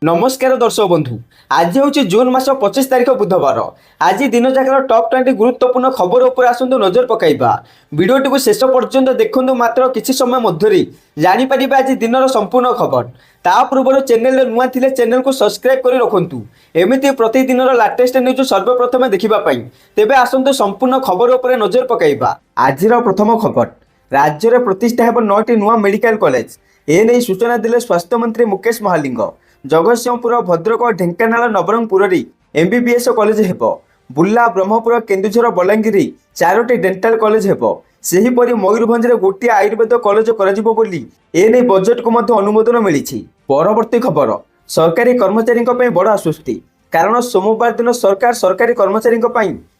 नमस्कार दर्शक बंधु। आज हूँ जून मास 25 तारीख बुधवार। आज दिन जाकर टॉप 20 गुरुत्वपूर्ण खबर उपर आसतु नजर पकाइबा। वीडियोटी को शेष पर्यंत देखु मात्र किसी समय मध्य जानीपर आज दिन संपूर्ण खबर। ता पूर्व चैनल नुआ थिले चैनल को सब्सक्राइब कर रखु एमती प्रतिदिन लाटेस्ट न्यूज सर्वप्रथम देखापी। तेबे आसतु संपूर्ण खबर उपर नजर पकाइबा। आज प्रथम खबर, राज्य में प्रतिष्ठा हेब 9टी नुआ मेडिकल कॉलेज। एने सूचना देले स्वास्थ्य मंत्री मुकेश महालिंग। जगतसिंहपुर, भद्रक, ढेंकानाल, नवरंगपुर एमबीबीएस कॉलेज हेब। बुर्ला, ब्रह्मपुर, केन्दुझर, बलांगीर 4टी डेंटाल कॉलेज हेब। सेहीपरि मयूरभंज गोटे आयुर्वेद कॉलेज करा बोली एने बजेट को मध्य अनुमोदन मिली। परवर्ती खबर, सरकारी कर्मचारी बड़ आश्वस्ति। कारण सोमवार दिन सरकार सरकारी कर्मचारी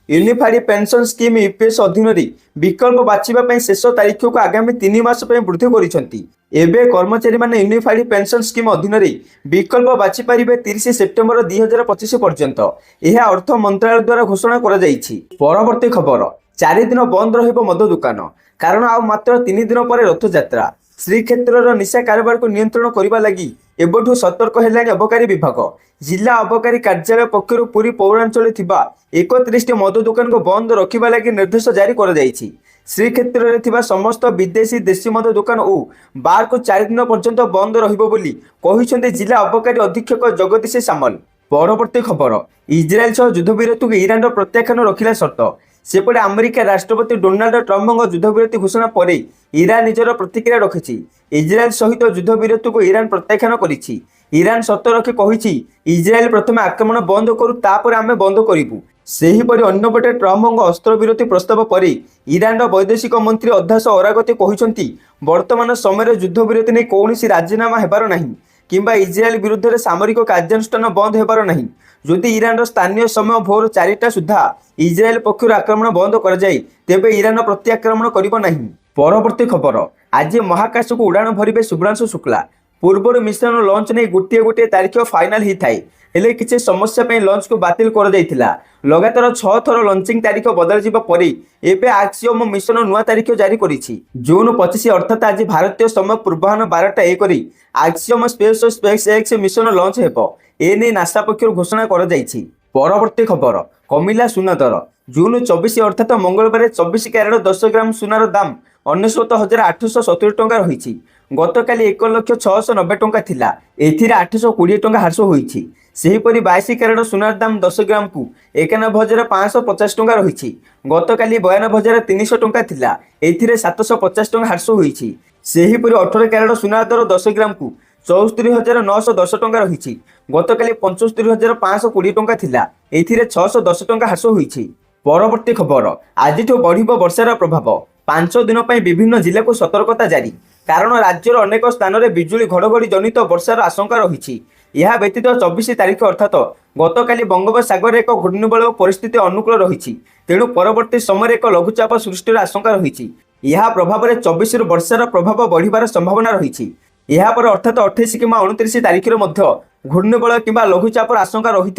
यूनिफाइड पेंशन स्कीम यूपीएस अधीन विकल्प बाछिबा शेष तारीख को आगामी 3 मास वृद्धि करिसेंती। एबे कर्मचारी माने यूनिफाइड पेंशन स्कीम अधीन विकल्प बाछि पारिबे 30 सेप्टेम्बर 2025 पर्यंत। यह अर्थ मंत्रालय द्वारा घोषणा करा जाइछि। परवर्ती खबर, 4 दिन बंद रहिबो मद दुकान। कारण आ मात्र 3 दिन पर रथयात्रा। श्रीक्षेत्र निशा कारोबार को नियंत्रण करने लगी एबठू सतर्क है अबकारी विभाग। जिला अबकारी कार्यालय पक्षर पुरी पौरांचल 31 मद दुकान को बंद रखा लगी निर्देश जारी कर श्रीक्षेत्र में समस्त विदेशी देशी मद दुकान और बार को 4 दिन पर्यंत बंद रही जिला अबकारी अधीक्षक जगदीश सामल। परवर्ती खबर, इज्राएल सह युद्ध विरति को ईरान प्रत्याख्यान रखिला शर्त। सेपटे अमेरिका राष्ट्रपति डोनाल्ड ट्रम्प युद्धविरति घोषणा पर ईरान निजर प्रतिक्रिया रखी। इज्राएल सहित युद्धविरति को ईरान प्रत्याख्यान करिछि। ईरान शर्त रखी कहिछि इज्राएल प्रथम आक्रमण बंद करू तापर आमे बंद करिबु। सेहीपरि अन्यपटे ट्रम्प अस्त्र विरति प्रस्ताव पर ईरान वैदेशिक मंत्री अध्यास अरागती कहिसंती वर्तमान समय युद्धविरति नै कौनसी राजीनामा हेबार नाही किंबा इज्राएल विरुद्ध में सामरिक कार्यानुष्ठान बंद होबार नहीं। जदि ईरान स्थानीय समय भोर 4टा सुधा इज्राएल पक्षर आक्रमण बंद कर जाए तेबे ईरान प्रत्याक्रमण करिबो नहीं। परवर्ती खबर, आज महाकाश को उड़ाण भरिबे शुभ्रांशु शुक्ला। पूर्वर मिशन लॉन्च नहीं गोटे गोटे तारीख फाइनाल ही थाए हेले किसी समस्या पे लॉन्च को बातिल कर जाइथिला। लगातार 6 थर लॉन्चिंग तारीख बदल जिबा परे एबे आक्सियोम मिशन नुआ तारीख जारी करिछि। जून 25 अर्थात आज भारतीय समय पूर्वाह्न 12टा आक्सियोम स्पेस एक्स मिशन लॉन्च हेबो। एने नासा पक्षर घोषणा कर जाइछि। परवर्ती खबर, कमिला सुना दर। जून 24 अर्थात मंगलवार 24 कैरेट 10 ग्राम सुनार दाम 99,870 टंका रही। गतकाली 1,06,90 टंका थिला। एथिरे 820 टंका ह्रास होईछि। सेहीपरि 22 कैरेट सुनार दाम 10 ग्राम को 91,550 टंका रही। गतकाली 92,300 टंका थिला। एथिरे 750 टंका ह्रास होईछि। सेहीपरि 18 कैरेट सुनार दर 10 ग्राम को 74,910 टंका रही। गतकाली 75,520 टंका थिला। एथिरे 610 टंका ह्रास होईछि। परवर्ती खबर, आज बढ़िबो वर्षार प्रभाव। 5 दिन पर विभिन्न जिला को सतर्कता जारी। कारण राज्यर अनेक स्थान में बिजुली घड़घड़ी जनित वर्षार आशंका रही। यह व्यतीत 24 तारीख अर्थात गतकाली बंगोपसागर एक घूर्णिबलय परिस्थिति अनुकूल रही। तेणु परवर्ती समय एक लघुचाप सृष्टिर आशंका रही। यह प्रभाव में 24 वर्षार प्रभाव बढ़िबार संभावना रही। यह पर अर्थात 28 कि 29 तारीख घूर्णिबलय किंबा लघुचापर आशंका रही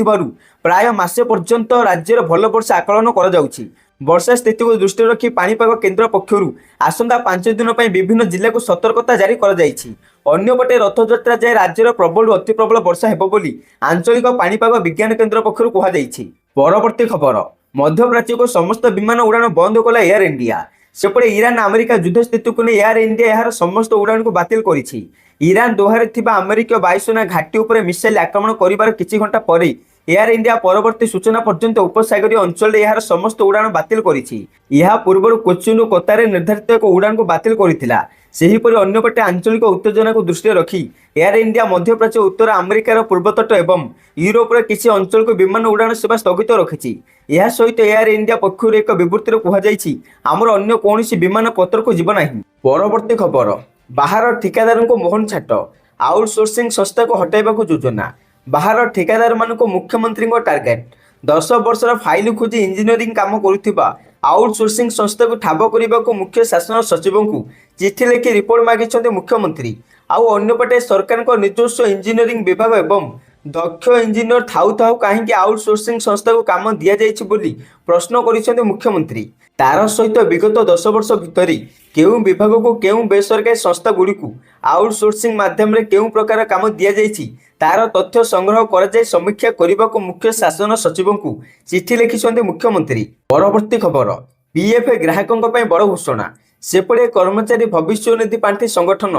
प्राय मासे पर्यंत राज्यर भल वर्षा आकलन कर जाउछि। वर्षा स्थिति को दृष्टि रखी पाणीपाग केन्द्र पक्षर आसंता 5 दिन पर विभिन्न जिला को सतर्कता जारी कर जाइछि। अन्यपटे रथयात्रा जाए राज्यर प्रबल अति प्रबल वर्षा हेबो बोली आंचलिक पाणीपाग विज्ञान केन्द्र पक्षर कहुଯାଇଛି। परवर्ती खबर, मध्यप्राच्य को समस्त विमान उड़ाण बंद कला एयर इंडिया। सेपटे ईरान अमेरिका युद्ध स्थिति को एयर इंडिया यार समस्त उड़ाण को बातिल करिछि। ईरान दोहारे थिबा अमेरिका वायुसेना घाटी उपर मिसाइल आक्रमण करिबार किछि घंटा परे एयर इंडिया परवर्ती सूचना पर्यंत उपसागरीय अंचल यार समस्त उड़ाण बातिल करिछि। यह पूर्व कोचिन और कोतारे निर्धारित एक उड़ाण को बातिल करिथिला। सेहीपरि अन्यपटे आंचलिक उत्तेजना को दृष्टि रखी एयर इंडिया मध्यप्राच्य उत्तर अमेरिकार पूर्वतट एवं यूरोपर किसी अंचल को विमान उड़ाण सेवा स्थगित रखिछि। यह सहित एयर इंडिया पक्षर एक विवृत्ति कहुଯାଇଛି आमर अन्य कौनसी विमान पत्र को जीव नहीं। परवर्ती खबर, बाहर ठिकादार को मोहन छाट। आउटसोर्सिंग संस्था को हटाइबा योजना। बाहर ठिकादार मान मुख्यमंत्री टार्गेट। 10 वर्षर फाइल खोजी इंजीनियरिंग काम करुथिबा आउटसोर्सिंग संस्था को ठाब करने को मुख्य शासन सचिव को चिठी लिखि रिपोर्ट मागिछन्ते मुख्यमंत्री। आउ अन्यपटे सरकार निजस्व इंजीनियरिंग विभाग एवं ଦକ୍ଷ ଇଞ୍ଜିନିୟର ଥାଉ ଥାଉ କାହିଁକି ଆଉଟସୋର୍ସିଂ ସଂସ୍ଥାକୁ କାମ ଦିଆଯାଇଛି ବୋଲି ପ୍ରଶ୍ନ କରିଛନ୍ତି ମୁଖ୍ୟମନ୍ତ୍ରୀ। ତାର ସହିତ ବିଗତ 10 ବର୍ଷ ଭିତରେ କେଉଁ ବିଭାଗକୁ କେଉଁ ବେସରକାରୀ ସଂସ୍ଥାଗୁଡ଼ିକୁ ଆଉଟସୋର୍ସିଂ ମାଧ୍ୟମରେ କେଉଁ ପ୍ରକାର କାମ ଦିଆଯାଇଛି ତାର ତଥ୍ୟ ସଂଗ୍ରହ କରାଯାଇ ସମୀକ୍ଷା କରିବାକୁ ମୁଖ୍ୟ ଶାସନ ସଚିବଙ୍କୁ ଚିଠି ଲେଖିଛନ୍ତି ମୁଖ୍ୟମନ୍ତ୍ରୀ। ପରବର୍ତ୍ତୀ ଖବର, ପିଏଫ ଗ୍ରାହକଙ୍କ ପାଇଁ ବଡ଼ ଘୋଷଣା। ସେପଟେ କର୍ମଚାରୀ ଭବିଷ୍ୟ ନିଧି ପାଣ୍ଠି ସଂଗଠନ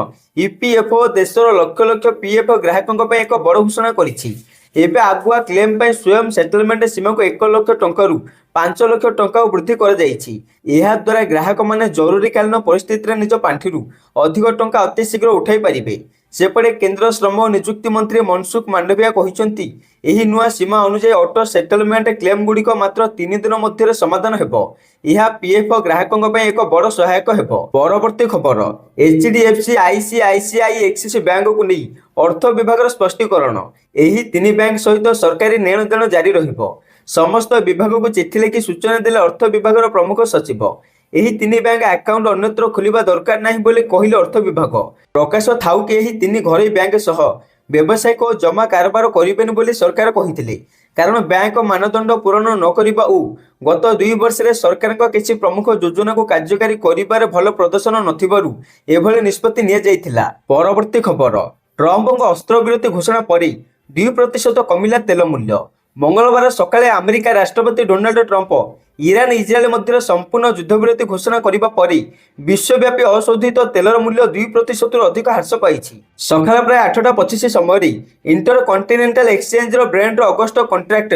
ଇପିଏଫଓ ଦେଶର ଲକ୍ଷ ଲକ୍ଷ ପିଏଫ ଗ୍ରାହକଙ୍କ ପାଇଁ ଏକ ବଡ଼ ଘୋଷଣା କରିଛି। ଏବେ ଆଗୁଆ କ୍ଲେମ୍ ପାଇଁ ସ୍ୱୟଂ ସେଟଲମେଣ୍ଟ ସୀମାକୁ 1 ଲକ୍ଷ ଟଙ୍କାରୁ 5 ଲକ୍ଷ ଟଙ୍କାକୁ ବୃଦ୍ଧି କରାଯାଇଛି। ଏହାଦ୍ୱାରା ଗ୍ରାହକମାନେ ଜରୁରୀକାଳୀନ ପରିସ୍ଥିତିରେ ନିଜ ପାଣ୍ଠିରୁ ଅଧିକ ଟଙ୍କା ଅତି ଶୀଘ୍ର ଉଠାଇ ପାରିବେ। ସେପଟେ କେନ୍ଦ୍ର ଶ୍ରମ ଓ ନିଯୁକ୍ତି ମନ୍ତ୍ରୀ ମନସୁଖ ମାଣ୍ଡଭିୟା କହିଛନ୍ତି ଏହି ନୂଆ ସୀମା ଅନୁଯାୟୀ ଅଟୋ ସେଟଲମେଣ୍ଟ କ୍ଲେମ୍ଗୁଡ଼ିକ ମାତ୍ର 3 ଦିନ ମଧ୍ୟରେ ସମାଧାନ ହେବ। ଏହା ପିଏଫ ଗ୍ରାହକଙ୍କ ପାଇଁ ଏକ ବଡ଼ ସହାୟକ ହେବ। ପରବର୍ତ୍ତୀ ଖବର, ଏଚଡିଏଫସି, ଆଇସିଆଇସିଆଇ ଏକ୍ସିସ୍ ବ୍ୟାଙ୍କକୁ ନେଇ ଅର୍ଥ ବିଭାଗର ସ୍ପଷ୍ଟୀକରଣ। ଏହି 3 ବ୍ୟାଙ୍କ ସହିତ ସରକାରୀ ନେଣଦେଣ ଜାରି ରହିବ। ସମସ୍ତ ବିଭାଗକୁ ଚିଠି ଲେଖି ସୂଚନା ଦେଲେ ଅର୍ଥ ବିଭାଗର ପ୍ରମୁଖ ସଚିବ। ଏହି 3 ବ୍ୟାଙ୍କ ଆକାଉଣ୍ଟ ଅନ୍ୟତ୍ର ଖୋଲିବା ଦରକାର ନାହିଁ ବୋଲି କହିଲେ ଅର୍ଥ ବିଭାଗ। ପ୍ରକାଶ ଥାଉ କି ଏହି 3 ଘରୋଇ ବ୍ୟାଙ୍କ ସହ ବ୍ୟବସାୟିକ ଓ ଜମା କାରବାର କରିବେନି ବୋଲି ସରକାର କହିଥିଲେ। କାରଣ ବ୍ୟାଙ୍କ ମାନଦଣ୍ଡ ପୂରଣ ନ କରିବା ଓ ଗତ 2 ବର୍ଷରେ ସରକାରଙ୍କ କିଛି ପ୍ରମୁଖ ଯୋଜନାକୁ କାର୍ଯ୍ୟକାରୀ କରିବାରେ ଭଲ ପ୍ରଦର୍ଶନ ନଥିବାରୁ ଏଭଳି ନିଷ୍ପତ୍ତି ନିଆଯାଇଥିଲା। ପରବର୍ତ୍ତୀ ଖବର, ଟ୍ରମ୍ପଙ୍କ ଅସ୍ତ୍ରବିରତି ଘୋଷଣା ପରେ 2% କମିଲା ତେଲ ମୂଲ୍ୟ। ମଙ୍ଗଳବାର ସକାଳେ ଆମେରିକା ରାଷ୍ଟ୍ରପତି ଡୋନାଲ୍ଡ ଟ୍ରମ୍ପ ଇରାନ ଇସ୍ରାଏଲ ମଧ୍ୟରେ ସମ୍ପୂର୍ଣ୍ଣ ଯୁଦ୍ଧବିରତି ଘୋଷଣା କରିବା ପରେ ବିଶ୍ୱବ୍ୟାପୀ ଅଶୋଧିତ ତେଲର ମୂଲ୍ୟ 2%ରୁ ଅଧିକ ହ୍ରାସ ପାଇଛି। ସକାଳ ପ୍ରାୟ 8:25 ସମୟରେ ଇଣ୍ଟରକଣ୍ଟିନେଣ୍ଟାଲ ଏକ୍ସଚେଞ୍ଜର ବ୍ରେଣ୍ଟର ଅଗଷ୍ଟ କଣ୍ଟ୍ରାକ୍ଟ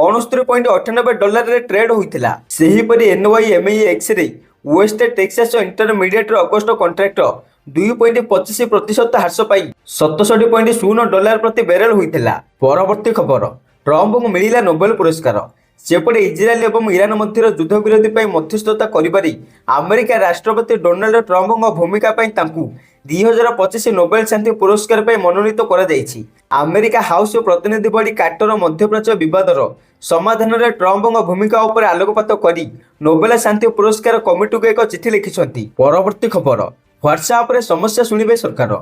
$69.98ରେ ଟ୍ରେଡ୍ ହୋଇଥିଲା। ସେହିପରି NYMEXରେ ୱେଷ୍ଟ ଟେକ୍ସାସ ଇଣ୍ଟରମିଡିଏଟ୍ର ଅଗଷ୍ଟ କଣ୍ଟ୍ରାକ୍ଟ 2.25% ହ୍ରାସ ପାଇ $67.0 ପ୍ରତି ବ୍ୟାରେଲ ହୋଇଥିଲା। ପରବର୍ତ୍ତୀ ଖବର, ଟ୍ରମ୍ପଙ୍କୁ ମିଳିଲା ନୋବେଲ ପୁରସ୍କାର। ସେପଟେ ଇସ୍ରାଏଲ ଏବଂ ଇରାନ ମଧ୍ୟରେ ଯୁଦ୍ଧବିରତି ପାଇଁ ମଧ୍ୟସ୍ଥତା କରିବାରେ ଆମେରିକା ରାଷ୍ଟ୍ରପତି ଡୋନାଲ୍ଡ ଟ୍ରମ୍ପଙ୍କ ଭୂମିକା ପାଇଁ ତାଙ୍କୁ 2025 ନୋବେଲ ଶାନ୍ତି ପୁରସ୍କାର ପାଇଁ ମନୋନୀତ କରାଯାଇଛି। ଆମେରିକା ହାଉସ ପ୍ରତିନିଧି ବଡି କାର୍ଟର ମଧ୍ୟପ୍ରାଚ୍ୟ ବିବାଦର ସମାଧାନରେ ଟ୍ରମ୍ପଙ୍କ ଭୂମିକା ଉପରେ ଆଲୋକପାତ କରି ନୋବେଲ ଶାନ୍ତି ପୁରସ୍କାର କମିଟିକୁ ଏକ ଚିଠି ଲେଖିଛନ୍ତି। ପରବର୍ତ୍ତୀ ଖବର, ହ୍ୱାଟ୍ସଆପରେ ସମସ୍ୟା ଶୁଣିବେ ସରକାର।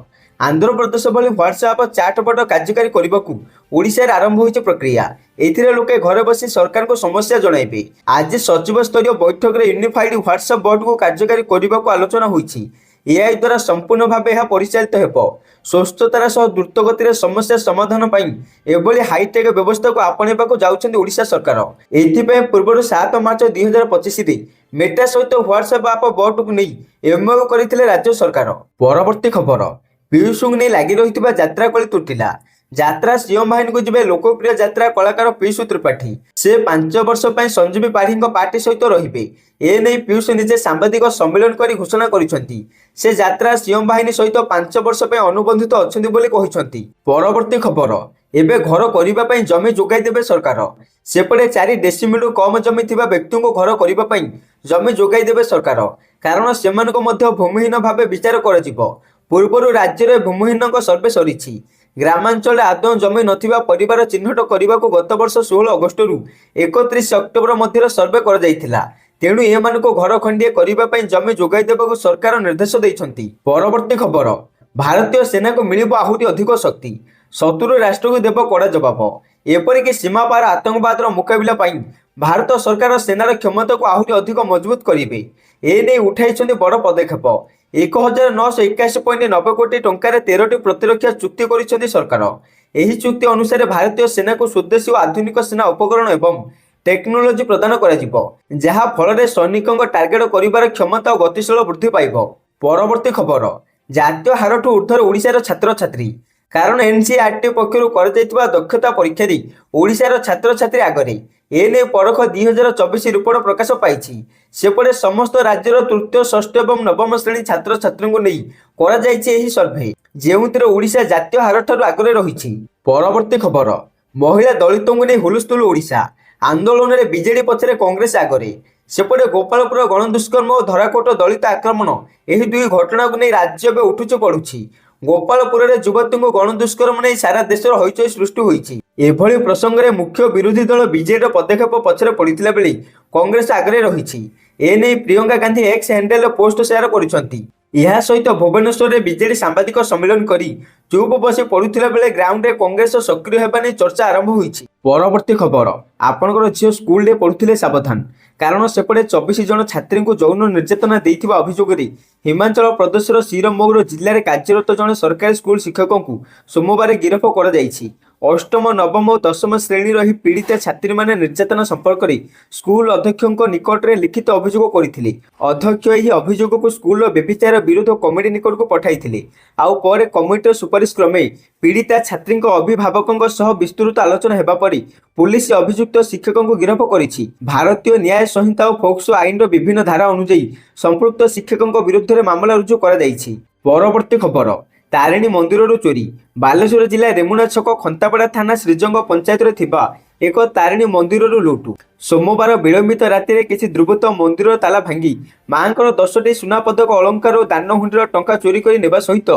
ଆନ୍ଧ୍ରପ୍ରଦେଶ ଭଳି ହ୍ୱାଟ୍ସଆପ ଚାଟବଟ କାର୍ଯ୍ୟକାରୀ କରିବାକୁ ଓଡ଼ିଶାରେ ଆରମ୍ଭ ହୋଇଛି ପ୍ରକ୍ରିୟା। ଏଥିରେ ଲୋକେ ଘରେ ବସି ସରକାରଙ୍କୁ ସମସ୍ୟା ଜଣାଇବେ। ଆଜି ସଚିବ ସ୍ତରୀୟ ବୈଠକରେ ୟୁନିଫାଇଡ୍ ହ୍ୱାଟ୍ସଆପ ବଟକୁ କାର୍ଯ୍ୟକାରୀ କରିବାକୁ ଆଲୋଚନା ହୋଇଛି। ଏଆଇ ଦ୍ୱାରା ସମ୍ପୂର୍ଣ୍ଣ ଭାବେ ଏହା ପରିଚାଳିତ ହେବ। ସ୍ୱଚ୍ଛତାର ସହ ଦ୍ରୁତଗତିରେ ସମସ୍ୟା ସମାଧାନ ପାଇଁ ଏଭଳି ହାଇଟେକ୍ ବ୍ୟବସ୍ଥାକୁ ଆପଣେଇବାକୁ ଯାଉଛନ୍ତି ଓଡ଼ିଶା ସରକାର। ଏଥିପାଇଁ ପୂର୍ବରୁ 7 ମାର୍ଚ୍ଚ 2025ରେ ମେଟା ସହିତ ହ୍ୱାଟ୍ସଆପ ଆପ୍ ବଟକୁ ନେଇ MOU କରିଥିଲେ ରାଜ୍ୟ ସରକାର। ପରବର୍ତ୍ତୀ ଖବର, ପିୟୁଷଙ୍କୁ ନେଇ ଲାଗି ରହିଥିବା ଯାତ୍ରା କଳି ତୁଟିଲା। ଯାତ୍ରା ସିଂହ ବାହିନୀକୁ ଯିବେ ଲୋକପ୍ରିୟ ଯାତ୍ରା କଳାକାର ପିୟୁଷ ତ୍ରିପାଠୀ। ସେ 5 ବର୍ଷ ପାଇଁ ସଞ୍ଜୀବୀ ପାଢ଼ୀଙ୍କ ପାର୍ଟି ସହିତ ରହିବେ। ଏନେଇ ପିୟୁଷ ନିଜେ ସାମ୍ବାଦିକ ସମ୍ମିଳନୀ କରି ଘୋଷଣା କରିଛନ୍ତି। ସେ ଯାତ୍ରା ସିଂହ ବାହିନୀ ସହିତ 5 ବର୍ଷ ପାଇଁ ଅନୁବନ୍ଧିତ ଅଛନ୍ତି ବୋଲି କହିଛନ୍ତି। ପରବର୍ତ୍ତୀ ଖବର, ଏବେ ଘର କରିବା ପାଇଁ ଜମି ଯୋଗାଇ ଦେବେ ସରକାର। ସେପଟେ 4 ଡେସିମିଲରୁ କମ୍ ଜମି ଥିବା ବ୍ୟକ୍ତିଙ୍କୁ ଘର କରିବା ପାଇଁ ଜମି ଯୋଗାଇ ଦେବେ ସରକାର। କାରଣ ସେମାନଙ୍କୁ ମଧ୍ୟ ଭୂମିହୀନ ଭାବେ ବିଚାର କରାଯିବ। ପୂର୍ବରୁ ରାଜ୍ୟରେ ଭୂମିହୀନଙ୍କ ସର୍ଭେ ସରିଛି। ଗ୍ରାମାଞ୍ଚଳରେ ଆଦୌ ଜମି ନଥିବା ପରିବାର ଚିହ୍ନଟ କରିବାକୁ ଗତ ବର୍ଷ 16 ଅଗଷ୍ଟରୁ 31 ଅକ୍ଟୋବର ମଧ୍ୟରେ ସର୍ଭେ କରାଯାଇଥିଲା। ତେଣୁ ଏମାନଙ୍କୁ ଘର ଖଣ୍ଡିଏ କରିବା ପାଇଁ ଜମି ଯୋଗାଇ ଦେବାକୁ ସରକାର ନିର୍ଦ୍ଦେଶ ଦେଇଛନ୍ତି। ପରବର୍ତ୍ତୀ ଖବର, ଭାରତୀୟ ସେନାକୁ ମିଳିବ ଆହୁରି ଅଧିକ ଶକ୍ତି। ଶତ୍ରୁ ରାଷ୍ଟ୍ରକୁ ଦେବ କଡ଼ା ଜବାବ। ଏପରିକି ସୀମାପାର ଆତଙ୍କବାଦର ମୁକାବିଲା ପାଇଁ ଭାରତ ସରକାର ସେନାର କ୍ଷମତାକୁ ଆହୁରି ଅଧିକ ମଜବୁତ କରିବେ। ଏନେଇ ଉଠାଇଛନ୍ତି ବଡ଼ ପଦକ୍ଷେପ। 1981.90 କୋଟି ଟଙ୍କାରେ 13ଟି ପ୍ରତିରକ୍ଷା ଚୁକ୍ତି କରିଛନ୍ତି ସରକାର। ଏହି ଚୁକ୍ତି ଅନୁସାରେ ଭାରତୀୟ ସେନାକୁ ସ୍ୱଦେଶୀ ଓ ଆଧୁନିକ ସେନା ଉପକରଣ ଏବଂ ଟେକ୍ନୋଲୋଜି ପ୍ରଦାନ କରାଯିବ, ଯାହା ଫଳରେ ସୈନିକଙ୍କ ଟାର୍ଗେଟ କରିବାର କ୍ଷମତା ଓ ଗତିଶୀଳ ବୃଦ୍ଧି ପାଇବ। ପରବର୍ତ୍ତୀ ଖବର, ଜାତୀୟ ହାରଠୁ ଉର୍ଦ୍ଧ୍ୱରେ ଓଡ଼ିଶାର ଛାତ୍ରଛାତ୍ରୀ। କାରଣ NCERT ପକ୍ଷରୁ କରାଯାଇଥିବା ଦକ୍ଷତା ପରୀକ୍ଷାରେ ଓଡ଼ିଶାର ଛାତ୍ରଛାତ୍ରୀ ଆଗରେ। ଏନେଇ ପରଖ 2024 ରିପୋର୍ଟ ପ୍ରକାଶ ପାଇଛି। ସେପଟେ ସମସ୍ତ ରାଜ୍ୟର ତୃତୀୟ, ଷଷ୍ଠ ଏବଂ ନବମ ଶ୍ରେଣୀ ଛାତ୍ରଛାତ୍ରୀଙ୍କୁ ନେଇ କରାଯାଇଛି ଏହି ସର୍ଭେ, ଯେଉଁଥିରେ ଓଡ଼ିଶା ଜାତୀୟ ହାରଠାରୁ ଆଗରେ ରହିଛି। ପରବର୍ତ୍ତୀ ଖବର, ମହିଳା ଦଳିତଙ୍କୁ ନେଇ ହୁଲସ୍ଥୁଲ ଓଡ଼ିଶା। ଆନ୍ଦୋଳନରେ ବିଜେଡି ପଛରେ କଂଗ୍ରେସ ଆଗରେ। ସେପଟେ ଗୋପାଳପୁର ଗଣଦୁଷ୍କର୍ମ ଓ ଧରାକୋଟ ଦଳିତ ଆକ୍ରମଣ, ଏହି 2 ଘଟଣାକୁ ନେଇ ରାଜ୍ୟ ଏବେ ଉଠୁଛି ପଡ଼ୁଛି। ଗୋପାଳପୁରରେ ଯୁବତୀଙ୍କୁ ଗଣଦୁଷ୍କର୍ମ ନେଇ ସାରା ଦେଶର ହଇଚଇ ସୃଷ୍ଟି ହୋଇଛି। ଏଭଳି ପ୍ରସଙ୍ଗରେ ମୁଖ୍ୟ ବିରୋଧୀ ଦଳ ବିଜେଡିର ପଦକ୍ଷେପ ପଛରେ ପଡ଼ିଥିଲା ବେଳେ କଂଗ୍ରେସ ଆଗରେ ରହିଛି। ଏନେଇ ପ୍ରିୟଙ୍କା ଗାନ୍ଧୀ ଏକ୍ସ ହ୍ୟାଣ୍ଡେଲରେ ପୋଷ୍ଟ ସେୟାର କରିଛନ୍ତି। ଏହା ସହିତ ଭୁବନେଶ୍ୱରରେ ବିଜେଡି ସାମ୍ବାଦିକ ସମ୍ମିଳନୀ କରି ଚୁପ୍ ବସି ପଡୁଥିଲା ବେଳେ ଗ୍ରାଉଣ୍ଡରେ କଂଗ୍ରେସ ସକ୍ରିୟ ହେବା ନେଇ ଚର୍ଚ୍ଚା ଆରମ୍ଭ ହୋଇଛି। ପରବର୍ତ୍ତୀ ଖବର, ଆପଣଙ୍କର ଝିଅ ସ୍କୁଲରେ ପଢୁଥିଲେ ସାବଧାନ, କାରଣ ସେପଟେ 24 ଜଣ ଛାତ୍ରୀଙ୍କୁ ଯୌନ ନିର୍ଯାତନା ଦେଇଥିବା ଅଭିଯୋଗରେ ହିମାଚଳ ପ୍ରଦେଶର ଶିରମୌର ଜିଲ୍ଲାରେ କାର୍ଯ୍ୟରତ ଜଣେ ସରକାରୀ ସ୍କୁଲ ଶିକ୍ଷକଙ୍କୁ ସୋମବାର ଗିରଫ କରାଯାଇଛି। ଅଷ୍ଟମ, ନବମ ଓ ଦଶମ ଶ୍ରେଣୀର ଏହି ପୀଡ଼ିତା ଛାତ୍ରୀମାନେ ନିର୍ଯାତନା ସମ୍ପର୍କରେ ସ୍କୁଲ ଅଧ୍ୟକ୍ଷଙ୍କ ନିକଟରେ ଲିଖିତ ଅଭିଯୋଗ କରିଥିଲେ। ଅଧ୍ୟକ୍ଷ ଏହି ଅଭିଯୋଗକୁ ସ୍କୁଲର ବ୍ୟଭିଚାର ବିରୋଧ କମିଟି ନିକଟକୁ ପଠାଇଥିଲେ। ଆଉ ପରେ କମିଟିର ସୁପାରିଶ କ୍ରମେ ପୀଡ଼ିତା ଛାତ୍ରୀଙ୍କ ଅଭିଭାବକଙ୍କ ସହ ବିସ୍ତୃତ ଆଲୋଚନା ହେବା ପରେ ପୁଲିସ ଅଭିଯୁକ୍ତ ଶିକ୍ଷକଙ୍କୁ ଗିରଫ କରିଛି। ଭାରତୀୟ ନ୍ୟାୟ ସଂହିତା ଓ ପୋକ୍ସୋ ଆଇନର ବିଭିନ୍ନ ଧାରା ଅନୁଯାୟୀ ସମ୍ପୃକ୍ତ ଶିକ୍ଷକଙ୍କ ବିରୁଦ୍ଧରେ ମାମଲା ରୁଜୁ କରାଯାଇଛି। ପରବର୍ତ୍ତୀ ଖବର, ତାରିଣୀ ମନ୍ଦିରରୁ ଚୋରି। ବାଲେଶ୍ୱର ଜିଲ୍ଲା ରେମୁଣା ଛକ ଖନ୍ତାପଡ଼ା ଥାନା ଶ୍ରୀଜଙ୍ଗ ପଞ୍ଚାୟତରେ ଥିବା ଏକ ତାରିଣୀ ମନ୍ଦିରରୁ ଲୁଟ। ସୋମବାର ବିଳମ୍ବିତ ରାତିରେ କିଛି ଦୁର୍ବୃତ୍ତ ମନ୍ଦିରର ତାଲା ଭାଙ୍ଗି ମାଙ୍କର 10ଟି ସୁନା ପଦକ, ଅଳଙ୍କାର ଓ ଦାନହୁଣ୍ଡିର ଟଙ୍କା ଚୋରି କରି ନେବା ସହିତ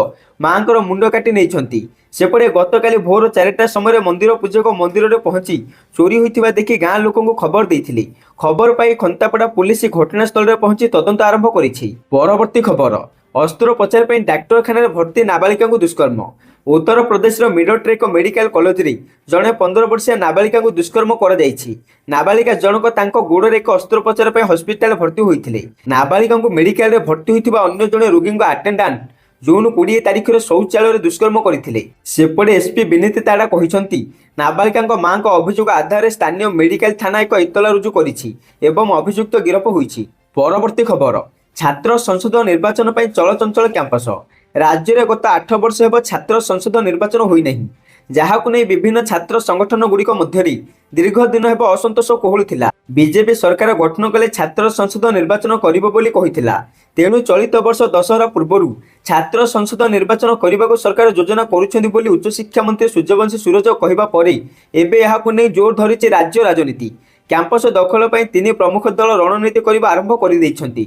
ମାଙ୍କର ମୁଣ୍ଡ କାଟି ନେଇଛନ୍ତି। ସେପଟେ ଗତକାଲି ଭୋର 4ଟା ସମୟରେ ମନ୍ଦିର ପୂଜକ ମନ୍ଦିରରେ ପହଞ୍ଚି ଚୋରି ହୋଇଥିବା ଦେଖି ଗାଁ ଲୋକଙ୍କୁ ଖବର ଦେଇଥିଲେ। ଖବର ପାଇ ଖନ୍ତାପଡ଼ା ପୁଲିସ ଘଟଣାସ୍ଥଳରେ ପହଞ୍ଚି ତଦନ୍ତ ଆରମ୍ଭ କରିଛି। ପରବର୍ତ୍ତୀ ଖବର, ଅସ୍ତ୍ରୋପଚାର ପାଇଁ ଡାକ୍ତରଖାନାରେ ଭର୍ତ୍ତି ନାବାଳିକାଙ୍କୁ ଦୁଷ୍କର୍ମ। ଉତ୍ତରପ୍ରଦେଶର ମିରଟରେ ଏକ ମେଡିକାଲ କଲେଜରେ ଜଣେ 15 ବର୍ଷୀୟ ନାବାଳିକାଙ୍କୁ ଦୁଷ୍କର୍ମ କରାଯାଇଛି। ନାବାଳିକା ଜଣକ ତାଙ୍କ ଗୋଡ଼ରେ ଏକ ଅସ୍ତ୍ରୋପଚାର ପାଇଁ ହସ୍ପିଟାଲ ଭର୍ତ୍ତି ହୋଇଥିଲେ। ନାବାଳିକାଙ୍କୁ ମେଡିକାଲରେ ଭର୍ତ୍ତି ହୋଇଥିବା ଅନ୍ୟ ଜଣେ ରୋଗୀଙ୍କ ଆଟେଣ୍ଡାଣ୍ଟ ଜୁନ୍ 20 ତାରିଖରେ ଶୌଚାଳୟରେ ଦୁଷ୍କର୍ମ କରିଥିଲେ। ସେପଟେ ଏସ୍ପି ବିନୀତ ତାଡ଼ା କହିଛନ୍ତି, ନାବାଳିକାଙ୍କ ମାଙ୍କ ଅଭିଯୋଗ ଆଧାରରେ ସ୍ଥାନୀୟ ମେଡିକାଲ ଥାନା ଏକ ଏତଲା ରୁଜୁ କରିଛି ଏବଂ ଅଭିଯୁକ୍ତ ଗିରଫ ହୋଇଛି। ପରବର୍ତ୍ତୀ ଖବର, ଛାତ୍ର ସଂସଦ ନିର୍ବାଚନ ପାଇଁ ଚଳଚଞ୍ଚଳ କ୍ୟାମ୍ପସ। ରାଜ୍ୟରେ ଗତ 8 ବର୍ଷ ହେବ ଛାତ୍ର ସଂସଦ ନିର୍ବାଚନ ହୋଇନାହିଁ, ଯାହାକୁ ନେଇ ବିଭିନ୍ନ ଛାତ୍ର ସଂଗଠନ ଗୁଡ଼ିକ ମଧ୍ୟରେ ଦୀର୍ଘ ଦିନ ହେବ ଅସନ୍ତୋଷ କୋହଳୁଥିଲା। ବିଜେପି ସରକାର ଗଠନ କଲେ ଛାତ୍ର ସଂସଦ ନିର୍ବାଚନ କରିବ ବୋଲି କହିଥିଲା। ତେଣୁ ଚଳିତ ବର୍ଷ ଦଶହରା ପୂର୍ବରୁ ଛାତ୍ର ସଂସଦ ନିର୍ବାଚନ କରିବାକୁ ସରକାର ଯୋଜନା କରୁଛନ୍ତି ବୋଲି ଉଚ୍ଚଶିକ୍ଷା ମନ୍ତ୍ରୀ ସୂର୍ଯ୍ୟବଂଶୀ ସୁରଜ କହିବା ପରେ ଏବେ ଏହାକୁ ନେଇ ଜୋର ଧରିଛି ରାଜ୍ୟ ରାଜନୀତି। କ୍ୟାମ୍ପସ ଦଖଲ ପାଇଁ 3 ପ୍ରମୁଖ ଦଳ ରଣନୀତି କରିବା ଆରମ୍ଭ କରିଦେଇଛନ୍ତି।